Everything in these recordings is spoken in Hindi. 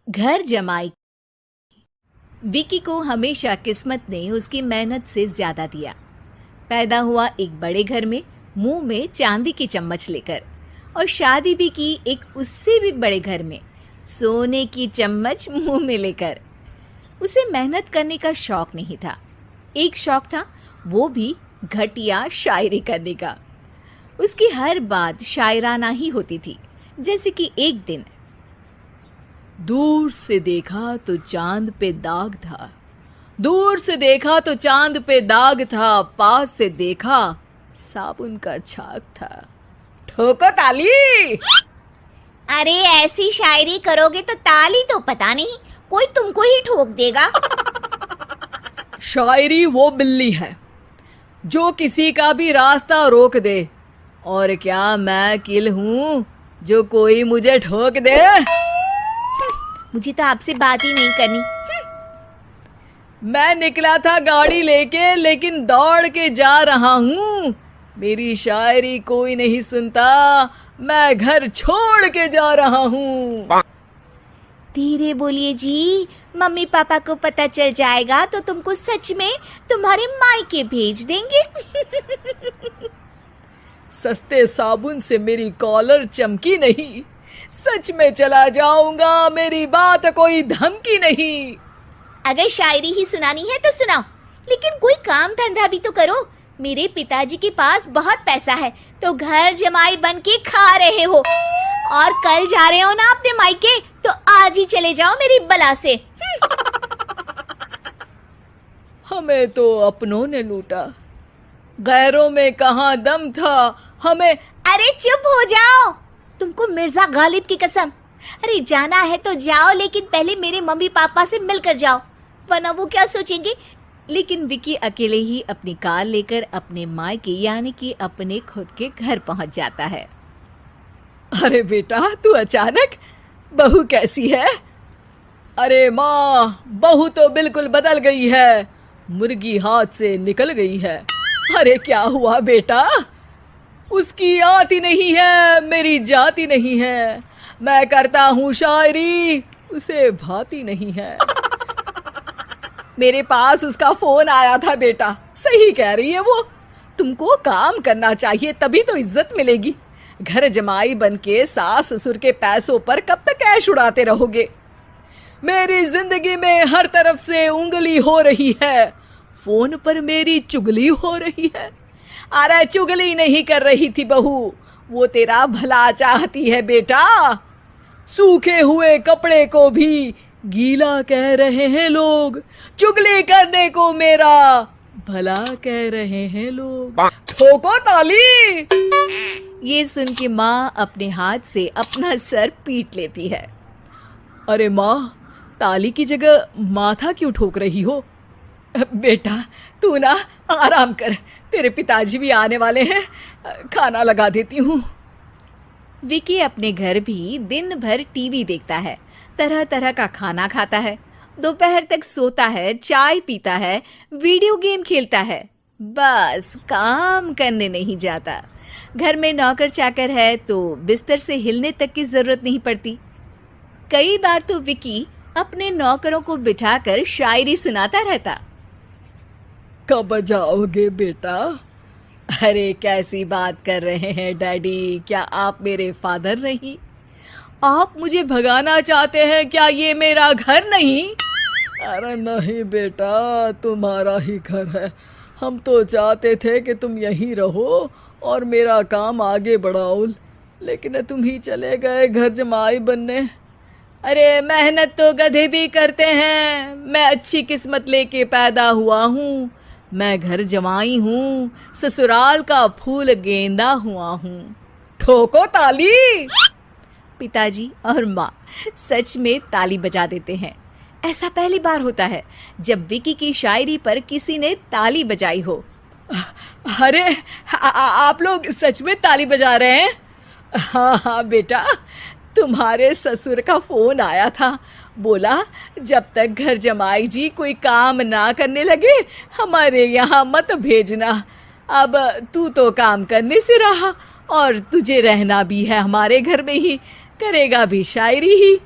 घर जमाई। विकी को हमेशा किस्मत ने उसकी मेहनत से ज्यादा दिया। पैदा हुआ एक बड़े घर में, मुंह में चांदी की चम्मच लेकर, और शादी भी की एक उससे भी बड़े घर में, सोने की चम्मच मुंह में लेकर। उसे मेहनत करने का शौक नहीं था। एक शौक था, वो भी घटिया शायरी करने का। उसकी हर बात शायराना ही होती थी। जैसे कि एक दिन, दूर से देखा तो चांद पे दाग था, दूर से देखा तो चांद पे दाग था, पास से देखा साबुन का छाग था। ठोको ताली। अरे ऐसी शायरी करोगे तो ताली तो पता नहीं, कोई तुमको ही ठोक देगा। शायरी वो बिल्ली है जो किसी का भी रास्ता रोक दे, और क्या मैं किल हूं जो कोई मुझे ठोक दे। मुझे तो आपसे बात ही नहीं करनी। मैं निकला था गाड़ी लेके, लेकिन दौड़ के जा रहा हूँ। मेरी शायरी कोई नहीं सुनता, मैं घर छोड़ के जा रहा हूँ। धीरे बोलिए जी, मम्मी पापा को पता चल जाएगा तो तुमको सच में तुम्हारे मायके भेज देंगे। सस्ते साबुन से मेरी कॉलर चमकी नहीं, सच में चला जाऊंगा, मेरी बात कोई धमकी नहीं। अगर शायरी ही सुनानी है तो सुनाओ, लेकिन कोई काम धंधा भी तो करो। मेरे पिताजी के पास बहुत पैसा है, तो घर जमाई बन के खा रहे हो, और कल जा रहे हो ना अपने मायके, तो आज ही चले जाओ मेरी बला से। हमें तो अपनों ने लूटा, गैरों में कहाँ दम था हमें। अरे चुप हो जाओ, तुमको मिर्जा गालिब की कसम। अरे जाना है तो जाओ, लेकिन पहले मेरे मम्मी पापा से मिलकर जाओ, वरना वो क्या सोचेंगे। लेकिन विकी अकेले ही अपनी कार लेकर अपने मायके यानी कि अपने खुद के घर पहुंच जाता है। अरे बेटा, तू अचानक, बहू कैसी है? अरे माँ, बहू तो बिल्कुल बदल गई है, मुर्गी हाथ से निकल गई है। अरे क्या हुआ बेटा? उसकी आती नहीं है, मेरी जाती नहीं है। मैं करता हूँ शायरी, उसे भाती नहीं है। मेरे पास उसका फोन आया था बेटा, सही कह रही है वो। तुमको काम करना चाहिए, तभी तो इज्जत मिलेगी। घर जमाई बनके सास ससुर के पैसों पर कब तक ऐश उड़ाते रहोगे? मेरी जिंदगी में हर तरफ से उंगली हो रही है, फोन पर मेरी चुगली हो रही है। अरे चुगली नहीं कर रही थी बहू, वो तेरा भला चाहती है बेटा। सूखे हुए कपड़े को भी गीला कह रहे हैं लोग, चुगली करने को मेरा भला कह रहे हैं लोग। ठोको ताली। ये सुन के माँ अपने हाथ से अपना सर पीट लेती है। अरे माँ, ताली की जगह माथा क्यों ठोक रही हो? बेटा तू ना आराम कर, तेरे पिताजी भी आने वाले हैं, खाना लगा देती हूँ। विकी अपने घर भी दिन भर टीवी देखता है, तरह तरह का खाना खाता है, दोपहर तक सोता है, चाय पीता है, वीडियो गेम खेलता है, बस काम करने नहीं जाता। घर में नौकर चाकर है तो बिस्तर से हिलने तक की जरूरत नहीं पड़ती। कई बार तो विकी अपने नौकरों को बिठाकर शायरी सुनाता रहता। कब जाओगे बेटा? अरे कैसी बात कर रहे हैं डैडी, क्या आप मेरे फादर नहीं? आप मुझे भगाना चाहते हैं क्या? ये मेरा घर नहीं। अरे नहीं बेटा, तुम्हारा ही घर है। हम तो चाहते थे कि तुम यहीं रहो और मेरा काम आगे बढ़ाओ, लेकिन तुम ही चले गए घर जमाई बनने। अरे मेहनत तो गधे भी करते हैं, मैं अच्छी किस्मत लेके पैदा हुआ हूँ, मैं घर जमाई हूँ, ससुराल का फूल गेंदा हुआ हूँ। ठोको ताली। पिताजी और माँ सच में ताली बजा देते हैं। ऐसा पहली बार होता है जब विकी की शायरी पर किसी ने ताली बजाई हो। अरे आप लोग सच में ताली बजा रहे हैं? हाँ हाँ बेटा, तुम्हारे ससुर का फोन आया था, बोला जब तक घर जमाई जी कोई काम ना करने लगे हमारे यहाँ मत भेजना। अब तू तो काम करने से रहा और तुझे रहना भी है हमारे घर में ही, करेगा भी शायरी ही।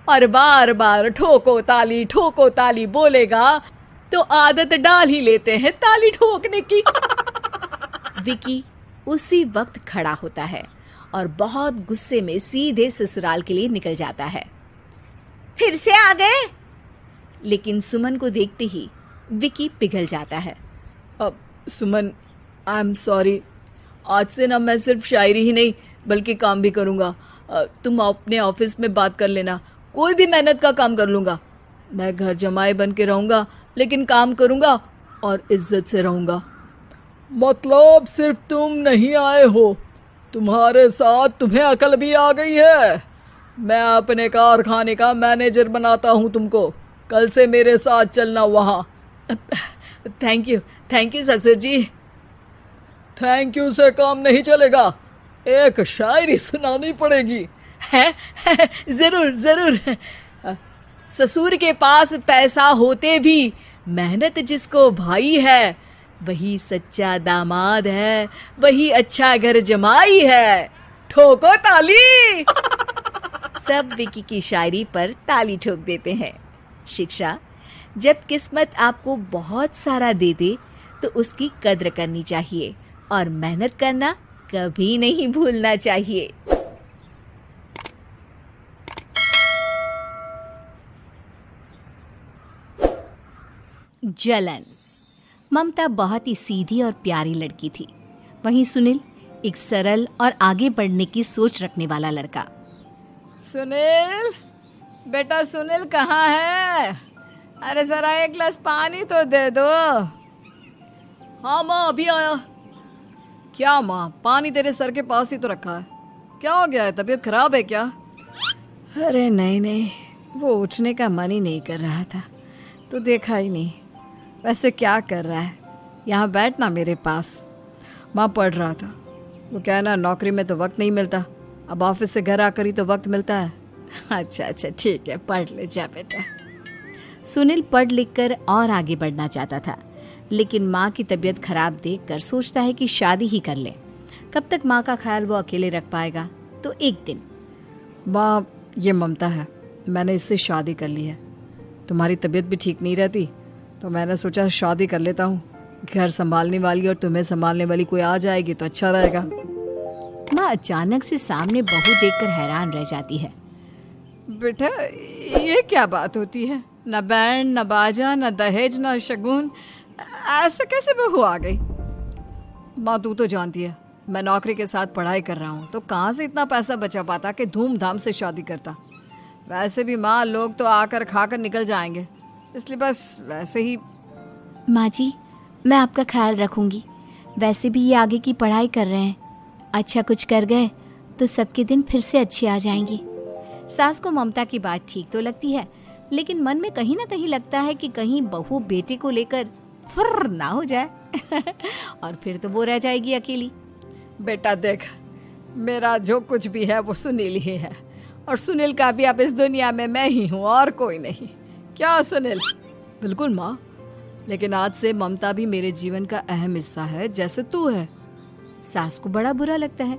और बार बार ठोको ताली बोलेगा तो आदत डाल ही लेते हैं ताली ठोकने की। विकी उसी वक्त खड़ा होता है और बहुत गुस्से में सीधे ससुराल के लिए निकल जाता है। फिर से आ गए? लेकिन सुमन को देखते ही विकी पिघल जाता है। अब सुमन, आई एम सॉरी, आज से ना मैं सिर्फ शायरी ही नहीं बल्कि काम भी करूँगा। तुम अपने ऑफिस में बात कर लेना, कोई भी मेहनत का काम कर लूँगा। मैं घर जमाए बन के रहूँगा लेकिन काम करूँगा और इज्जत से रहूँगा। मतलब सिर्फ तुम नहीं आए हो, तुम्हारे साथ तुम्हें अकल भी आ गई है। मैं अपने कारखाने का मैनेजर बनाता हूँ तुमको, कल से मेरे साथ चलना वहाँ। थैंक यू ससुर जी। थैंक यू से काम नहीं चलेगा, एक शायरी सुनानी पड़ेगी। है जरूर। ससुर के पास पैसा होते भी मेहनत जिसको भाई है, वही सच्चा दामाद है, वही अच्छा घर जमाई है। ठोको ताली। सब विकी की शायरी पर ताली ठोक देते हैं। शिक्षा, जब किस्मत आपको बहुत सारा दे दे तो उसकी कद्र करनी चाहिए और मेहनत करना कभी नहीं भूलना चाहिए। जलन। ममता बहुत ही सीधी और प्यारी लड़की थी, वहीं सुनील एक सरल और आगे बढ़ने की सोच रखने वाला लड़का। सुनील, बेटा सुनील कहाँ है? अरे जरा एक गिलास पानी तो दे दो। हाँ माँ, अभी आया। क्या माँ, पानी तेरे सर के पास ही तो रखा है, क्या हो गया है? तबीयत खराब है क्या? अरे नहीं, वो उठने का मन ही नहीं कर रहा था तो देखा ही नहीं। वैसे क्या कर रहा है? यहाँ बैठ ना मेरे पास। माँ पढ़ रहा था। वो क्या है ना, नौकरी में तो वक्त नहीं मिलता, अब ऑफिस से घर आकर ही तो वक्त मिलता है। अच्छा ठीक है, पढ़ ले जा बेटा। सुनील पढ़ लिख कर और आगे बढ़ना चाहता था, लेकिन माँ की तबीयत खराब देखकर सोचता है कि शादी ही कर ले। कब तक माँ का ख्याल वो अकेले रख पाएगा? तो एक दिन, माँ ये ममता है, मैंने इससे शादी कर ली है। तुम्हारी तबीयत भी ठीक नहीं रहती तो मैंने सोचा शादी कर लेता हूँ। घर संभालने वाली और तुम्हें संभालने वाली कोई आ जाएगी तो अच्छा रहेगा। माँ अचानक से सामने बहू देखकर हैरान रह जाती है। बेटा ये क्या बात होती है? न बैंड, न बाजा, न दहेज, न शगुन, ऐसे कैसे बहू आ गई? माँ तू तो जानती है मैं नौकरी के साथ पढ़ाई कर रहा हूँ, तो कहाँ से इतना पैसा बचा पाता कि धूमधाम से शादी करता। वैसे भी माँ, लोग तो आकर खाकर निकल जाएंगे, इसलिए बस वैसे ही। माँ जी, मैं आपका ख्याल रखूँगी। वैसे भी ये आगे की पढ़ाई कर रहे हैं, अच्छा कुछ कर गए तो सबके दिन फिर से अच्छे आ जाएंगे। सास को ममता की बात ठीक तो लगती है, लेकिन मन में कहीं ना कहीं लगता है कि कहीं बहू बेटे को लेकर फुर्र ना हो जाए और फिर तो वो रह जाएगी अकेली। बेटा देख, मेरा जो कुछ भी है वो सुनील ही है, और सुनील का भी अब इस दुनिया में मैं ही हूँ और कोई नहीं। क्या सुनील? बिल्कुल माँ, लेकिन आज से ममता भी मेरे जीवन का अहम हिस्सा है, जैसे तू है। सास को बड़ा बुरा लगता है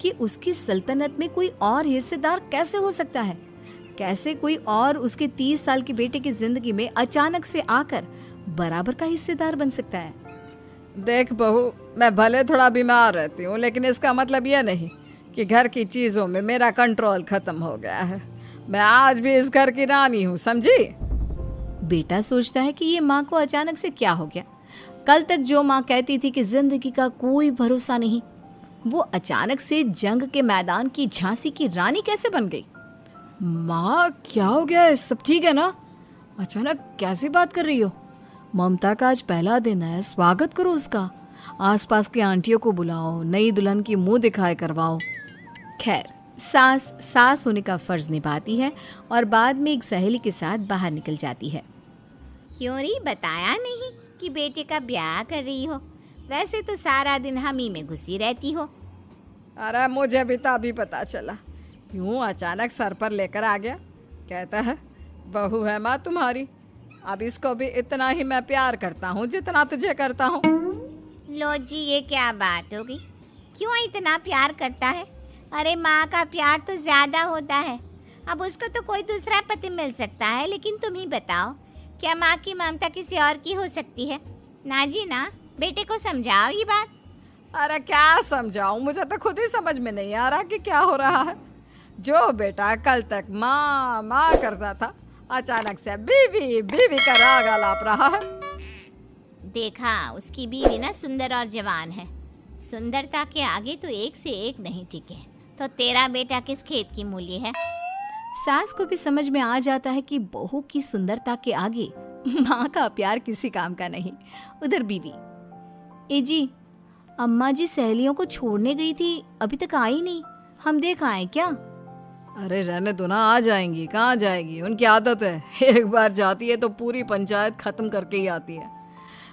कि उसकी सल्तनत में कोई और हिस्सेदार कैसे हो सकता है। कैसे कोई और उसके 30 साल के बेटे की जिंदगी में अचानक से आकर बराबर का हिस्सेदार बन सकता है। देख बहू, मैं भले थोड़ा बीमार रहती हूँ, लेकिन इसका मतलब यह नहीं कि घर की चीजों में मेरा कंट्रोल खत्म हो गया है। मैं आज भी इस घर की रानी हूँ, समझी? बेटा सोचता है कि ये माँ को अचानक से क्या हो गया। कल तक जो माँ कहती थी कि जिंदगी का कोई भरोसा नहीं, वो अचानक से जंग के मैदान की झांसी की रानी कैसे बन गई? माँ क्या हो गया है? सब ठीक है ना? अचानक कैसी बात कर रही हो? ममता का आज पहला दिन है, स्वागत करो उसका। आसपास की आंटियों को बुलाओ, नई दुल्हन की मुंह दिखाए करवाओ। खैर, सास होने का फर्ज निभाती है और बाद में एक सहेली के साथ बाहर निकल जाती है। क्यों नहीं बताया नहीं कि बेटे का ब्याह कर रही हो? वैसे तो सारा दिन हम ही में घुसी रहती हो। अरे मुझे भी तो अभी पता चला, यूं अचानक सर पर लेकर आ गया। कहता है बहू है माँ तुम्हारी, अब इसको भी इतना ही मैं प्यार करता हूँ जितना तुझे करता हूँ। लो जी, ये क्या बात हो गई? क्यों इतना प्यार करता है? अरे माँ का प्यार तो ज्यादा होता है। अब उसको तो कोई दूसरा पति मिल सकता है, लेकिन तुम ही बताओ, क्या माँ की ममता किसी और की हो सकती है? ना जी ना, बेटे को समझाओ ये बात। अरे क्या समझाऊं, मुझे तो खुद ही समझ में नहीं आ रहा कि क्या हो रहा है। जो बेटा कल तक माँ माँ करता था, अचानक से बीवी बीवी का राग आलाप रहा है। देखा, उसकी बीवी ना सुंदर और जवान है। सुंदरता के आगे तो एक से एक नहीं टिके, तो तेरा बेटा किस खेत की मूली है? सास को भी समझ में आ जाता है कि बहू की सुंदरता के आगे माँ का प्यार किसी काम का नहीं। उधर बीवी, ए जी, अम्मा जी सहेलियों को छोड़ने गई थी, अभी तक आई नहीं, हम देख आए क्या? अरे रहने दो ना, आ जाएंगी, कहाँ जाएगी, उनकी आदत है। एक बार जाती है तो पूरी पंचायत खत्म करके ही आती है।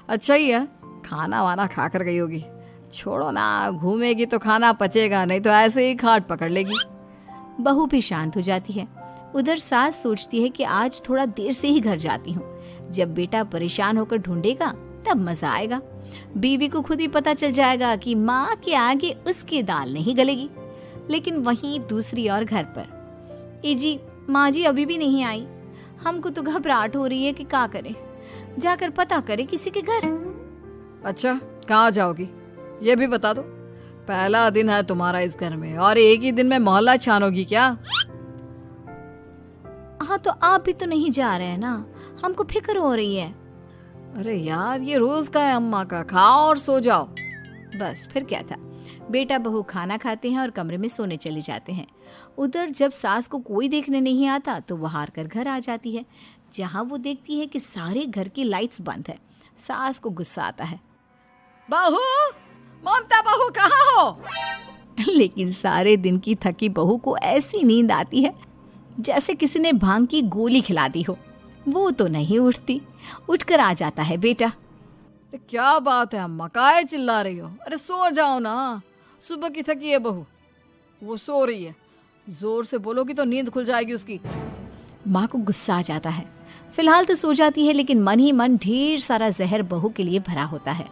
अच्छा ही है, खाना वाना खा कर गई होगी। छोड़ो ना, घूमेगी तो खाना पचेगा, नहीं तो ऐसे ही खाट पकड़ लेगी। बहू भी शांत हो जाती है। उधर सास सोचती है कि आज थोड़ा देर से ही घर जाती हूँ, जब बेटा परेशान होकर ढूंढेगा तब मजा आएगा। बीवी को खुद ही पता चल जाएगा कि माँ के आगे उसकी दाल नहीं गलेगी। लेकिन वहीं दूसरी ओर घर पर, ए जी, माँ जी अभी भी नहीं आई, हमको तो घबराहट हो रही है कि क्या करें, जाकर पता करें किसी के घर। अच्छा, कहाँ जाओगी ये भी बता दो। पहला दिन है तुम्हारा इस घर में और एक ही दिन में मोहल्ला छानोगी क्या? हाँ, तो आप भी तो नहीं जा रहे हैं ना, हमको फिक्र हो रही है। अरे यार, ये रोज का है अम्मा का, खाओ और सो जाओ। बस फिर क्या था। बेटा बहू खाना खाते हैं और कमरे में सोने चले जाते हैं। उधर जब सास को कोई देखने नहीं आता तो वो हार कर घर आ जाती है, जहाँ वो देखती है कि सारे घर की लाइट्स बंद है। सास को गुस्सा आता है। बहू, ममता बहू कहाँ हो? लेकिन सारे दिन की थकी बहू को ऐसी नींद आती है जैसे किसी ने भांग की गोली खिला दी हो। वो तो नहीं उठती। उठकर आ जाता है बेटा। क्या बात है अम्मा, काहे चिल्ला रही हो? अरे सो जाओ ना, सुबह की थकी है बहू, वो सो रही है। जोर से बोलोगी तो नींद खुल जाएगी उसकी। माँ को गुस्सा आ जाता है। फिलहाल तो सो जाती है, लेकिन मन ही मन ढेर सारा जहर बहू के लिए भरा होता है।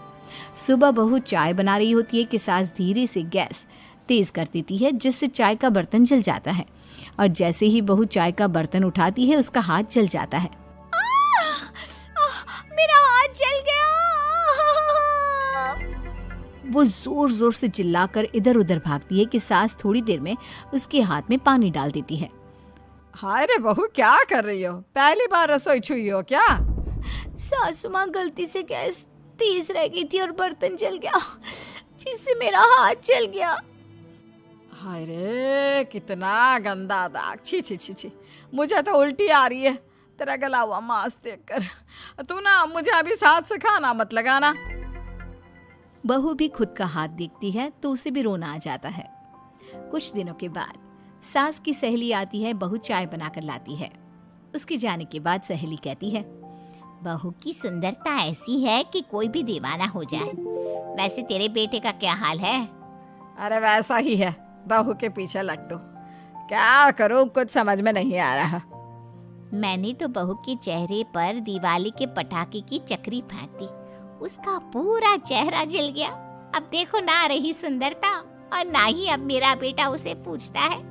सुबह बहू चाय बना रही होती है कि सास धीरे से गैस तेज कर देती है, जिससे चाय का बर्तन जल जाता है। और जैसे ही बहू चाय का बर्तन उठाती है, उसका हाथ जल जाता है। मेरा हाथ जल गया। वो जोर जोर से चिल्लाकर इधर उधर भागती है कि सास थोड़ी देर में उसके हाथ में पानी डाल देती है। हाय रे बहू, क्या कर रही हो? पहली बार रसोई छुई हो क्या? सासू माँ, गलती से गैस तेज रह गई थी और बर्तन जल गया, जिससे मेरा हाथ जल गया। हाय रे, कितना गंदा दाग, छी छी छी छी, मुझे तो उल्टी आ रही है तेरा गला हुआ मांस देखकर। तू ना मुझे अभी साथ से खाना मत लगाना। बहू भी खुद का हाथ देखती है तो उसे भी रोना आ जाता है। कुछ दिनों के बाद सास की सहेली आती है, बहू चाय बनाकर लाती है। उसके जाने के बाद सहेली कहती है, बहू की सुंदरता ऐसी है कि कोई भी दीवाना हो जाए। वैसे तेरे बेटे का क्या हाल है? अरे वैसा ही है, बहू के पीछे लट्टू। क्या करूं, कुछ समझ में नहीं आ रहा। मैंने तो बहू के चेहरे पर दिवाली के पटाखे की चक्री फेंक दी, उसका पूरा चेहरा जल गया। अब देखो ना रही सुंदरता, और ना ही अब मेरा बेटा उसे पूछता है।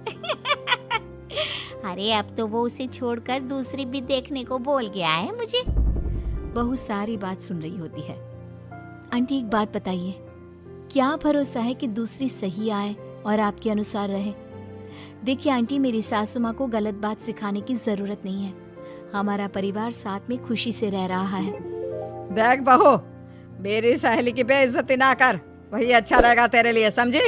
अरे अब तो वो उसे छोड़कर दूसरी भी देखने को बोल गया है मुझे। बहू सारी बात सुन रही होती है। आंटी, एक बात बताइए, क्या भरोसा है कि दूसरी सही आए और आपके अनुसार रहे? देखिए आंटी, मेरी सासू माँ को गलत बात सिखाने की जरूरत नहीं है। हमारा परिवार साथ में खुशी से रह रहा है। देख बहू, मेरी सहेली की बेइज्जती ना कर, वही अच्छा रहेगा तेरे लिए, समझी?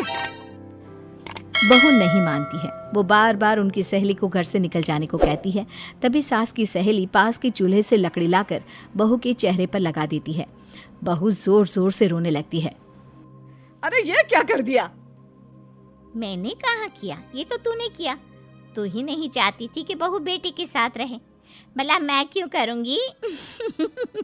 बहू नहीं मानती है। वो बार बार उनकी सहेली को घर से निकल जाने को कहती है। तभी सास की सहेली पास के चूल्हे से लकड़ी लाकर बहू के चेहरे पर लगा देती है। बहू जोर जोर से रोने लगती है। अरे ये क्या कर दिया? मैंने कहाँ किया, ये तो तूने किया। तू ही नहीं चाहती थी कि बहू बेटे के साथ रहे, भला मैं क्यों करूँगी?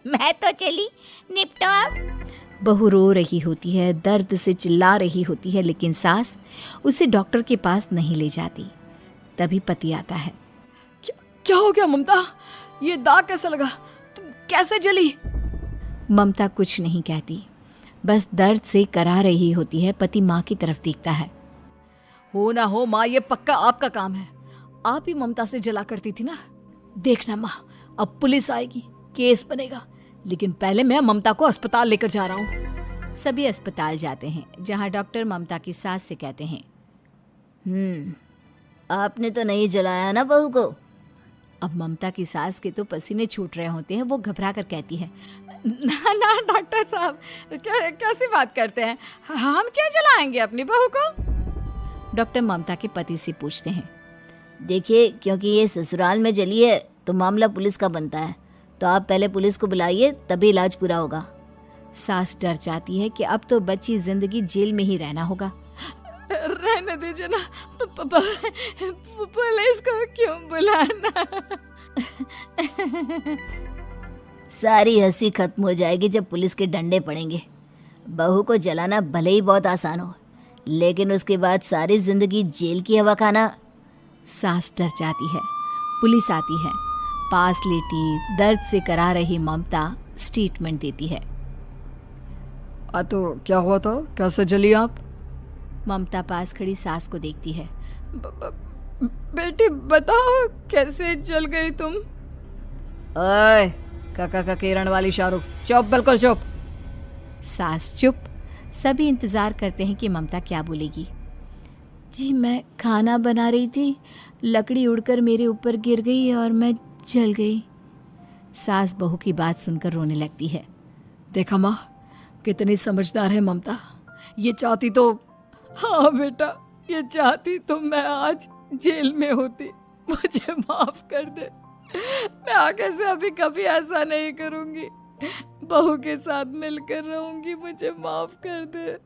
मैं तो चली, निपटो अब। बहू रो रही होती है, दर्द से चिल्ला रही होती है, लेकिन सास उसे डॉक्टर के पास नहीं ले जाती। तभी पति आता है। क्या हो गया ममता? ये दाग कैसे लगा? तुम कैसे जली? ममता कुछ नहीं कहती, बस दर्द से करा रही होती है। पति माँ की तरफ देखता है। हो ना हो माँ, ये पक्का आपका काम है। आप ही ममता से जला करती थी ना। देखना माँ, अब पुलिस आएगी, केस बनेगा, लेकिन पहले मैं ममता को अस्पताल लेकर जा रहा हूँ। सभी अस्पताल जाते हैं, जहाँ डॉक्टर ममता की सास से कहते हैं, आपने तो नहीं जलाया ना बहू को? अब ममता की सास के तो पसीने छूट रहे होते हैं। वो घबरा कर कहती है, ना ना डॉक्टर साहब, कैसी बात करते हैं, हम क्या जलाएंगे अपनी बहू को। डॉक्टर ममता के पति से पूछते हैं, देखिए, क्योंकि ये ससुराल में जली है तो मामला पुलिस का बनता है, तो आप पहले पुलिस को बुलाइए, तभी इलाज पूरा होगा। सास डर जाती है कि अब तो बच्ची जिंदगी जेल में ही रहना होगा। रहने दीजिए ना, पुलिस को क्यों बुलाना। सारी हंसी खत्म हो जाएगी जब पुलिस के डंडे पड़ेंगे। बहू को जलाना भले ही बहुत आसान हो, लेकिन उसके बाद सारी जिंदगी जेल की हवा खाना। सास डर जाती है। पुलिस आती है। पास लेटी दर्द से करा रही ममता स्टेटमेंट देती है। तो क्या हुआ था, कैसे जली आप? ममता पास खड़ी सास को देखती है। बेटी बताओ, कैसे जल गई तुम? ओए, काका का किरण वाली शाहरुख, चुप, बिल्कुल चुप। सास चुप। सभी इंतजार करते हैं कि ममता क्या बोलेगी। जी, मैं खाना बना रही थी, लकड़ी उड़कर मेरे ऊपर गिर गई और मैं जल गई। सास बहू की बात सुनकर रोने लगती है। देखा माँ, कितनी समझदार है ममता। ये चाहती तो, हाँ बेटा, ये चाहती तो मैं आज जेल में होती। मुझे माफ कर दे, मैं आगे से अभी कभी ऐसा नहीं करूंगी। बहू के साथ मिलकर रहूंगी, मुझे माफ कर दे।